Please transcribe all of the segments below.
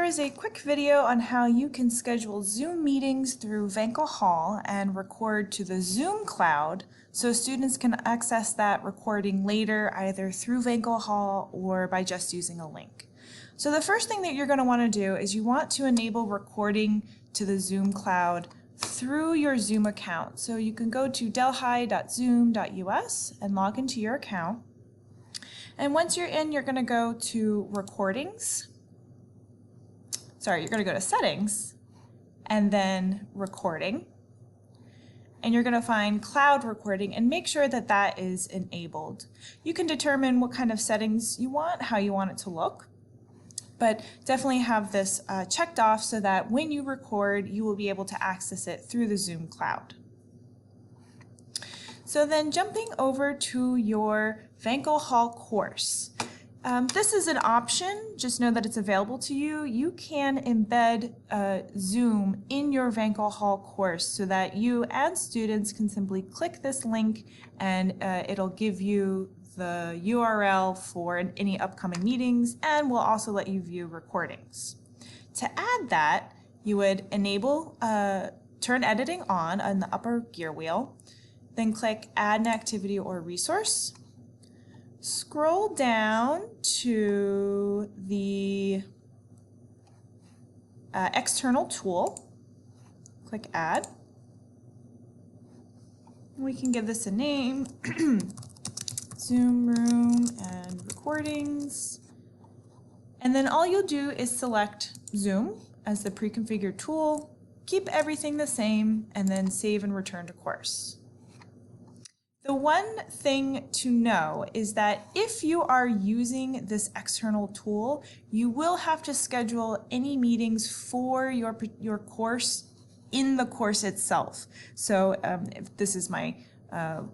here is a quick video on how you can schedule Zoom meetings through Vanco Hall and record to the Zoom cloud so students can access that recording later either through Vanco Hall or by just using a link. So the first thing that you're going to want to do is you want to enable recording to the Zoom cloud through your Zoom account. So you can go to delhi.zoom.us and log into your account. And once you're in, you're going to go to recordings. You're going to go to settings and then recording. And you're going to find cloud recording and make sure that that is enabled. You can determine what kind of settings you want, how you want it to look. But definitely have this checked off so that when you record, you will be able to access it through the Zoom cloud. So then jumping over to your Vanco Hall course. This is an option, just know that it's available to you. You can embed Zoom in your Vanco Hall course so that you and students can simply click this link and it'll give you the URL for any upcoming meetings and will also let you view recordings. To add that, you would enable turn editing on the upper gear wheel, then click Add an Activity or Resource. Scroll down to the external tool, click Add. We can give this a name, Zoom Room and Recordings. And then all you'll do is select Zoom as the pre-configured tool, keep everything the same, and then save and return to course. The one thing to know is that if you are using this external tool, you will have to schedule any meetings for your course in the course itself. So if this is my,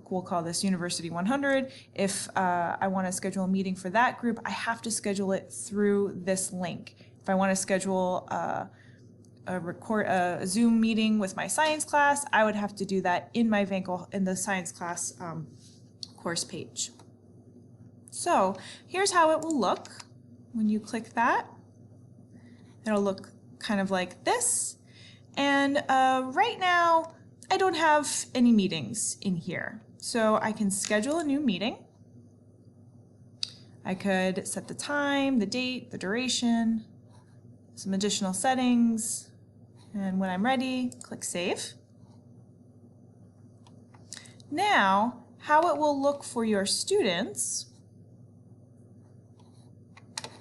we'll call this University 100, if I want to schedule a meeting for that group, I have to schedule it through this link. If I want to schedule a Zoom meeting with my science class, I would have to do that in my Vanco in the science class course page. So here's how it will look when you click that. It'll look kind of like this. And right now, I don't have any meetings in here. So I can schedule a new meeting. I could set the time, the date, the duration, some additional settings. And when I'm ready, click Save. Now, how it will look for your students,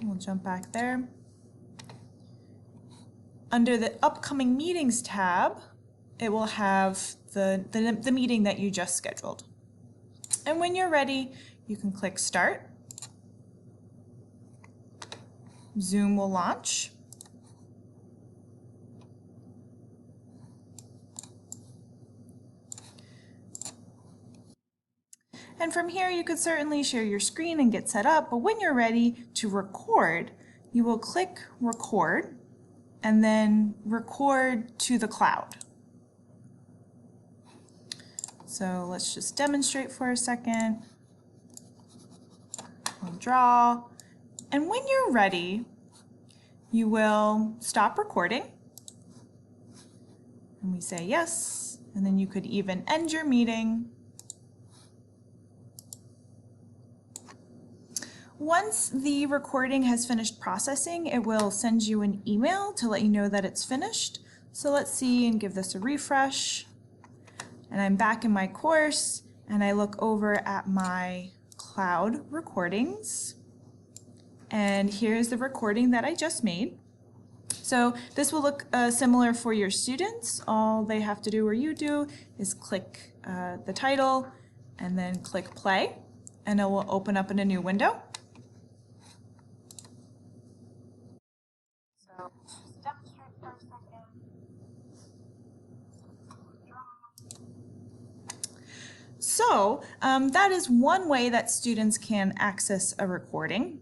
we'll jump back there. Under the Upcoming Meetings tab, it will have the meeting that you just scheduled. And when you're ready, you can click Start. Zoom will launch. And from here, you could certainly share your screen and get set up, but when you're ready to record, you will click Record and then record to the cloud. So let's just demonstrate for a second. We'll draw. And when you're ready, you will stop recording. And we say yes, and then you could even end your meeting. Once the recording has finished processing, it will send you an email to let you know that it's finished. So let's see and give this a refresh. And I'm back in my course and I look over at my cloud recordings. And here's the recording that I just made. So this will look similar for your students. All they have to do, or you do, is click the title and then click play, and it will open up in a new window. So that is one way that students can access a recording.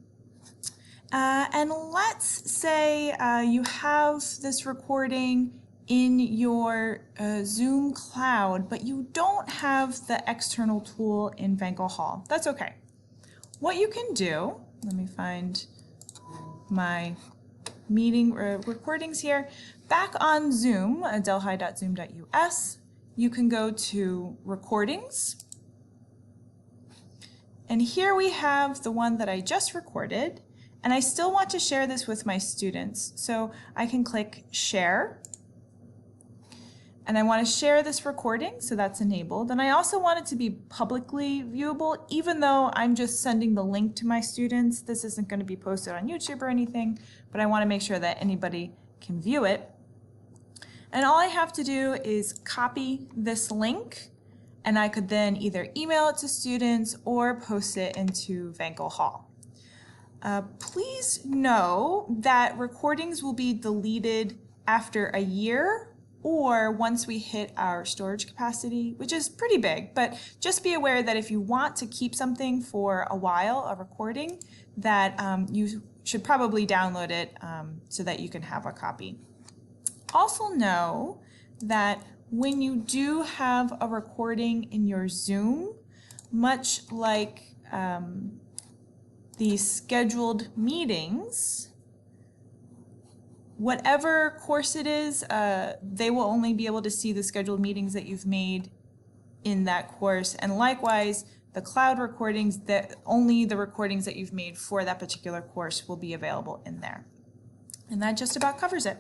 And let's say you have this recording in your Zoom cloud, but you don't have the external tool in Vanco Hall. That's okay. What you can do, let me find my meeting recordings here. Back on Zoom, delhi.zoom.us, you can go to recordings. And here we have the one that I just recorded, and I still want to share this with my students. So I can click share, and I want to share this recording, so that's enabled. And I also want it to be publicly viewable, even though I'm just sending the link to my students. This isn't going to be posted on YouTube or anything, but I want to make sure that anybody can view it. And all I have to do is copy this link, and I could then either email it to students or post it into Vanco Hall. Please know that recordings will be deleted after a year or once we hit our storage capacity, which is pretty big. But just be aware that if you want to keep something for a while, a recording, that you should probably download it so that you can have a copy. Also know that when you do have a recording in your Zoom, much like the scheduled meetings, whatever course it is, they will only be able to see the scheduled meetings that you've made in that course. And likewise, the cloud recordings, that only the recordings that you've made for that particular course will be available in there. And that just about covers it.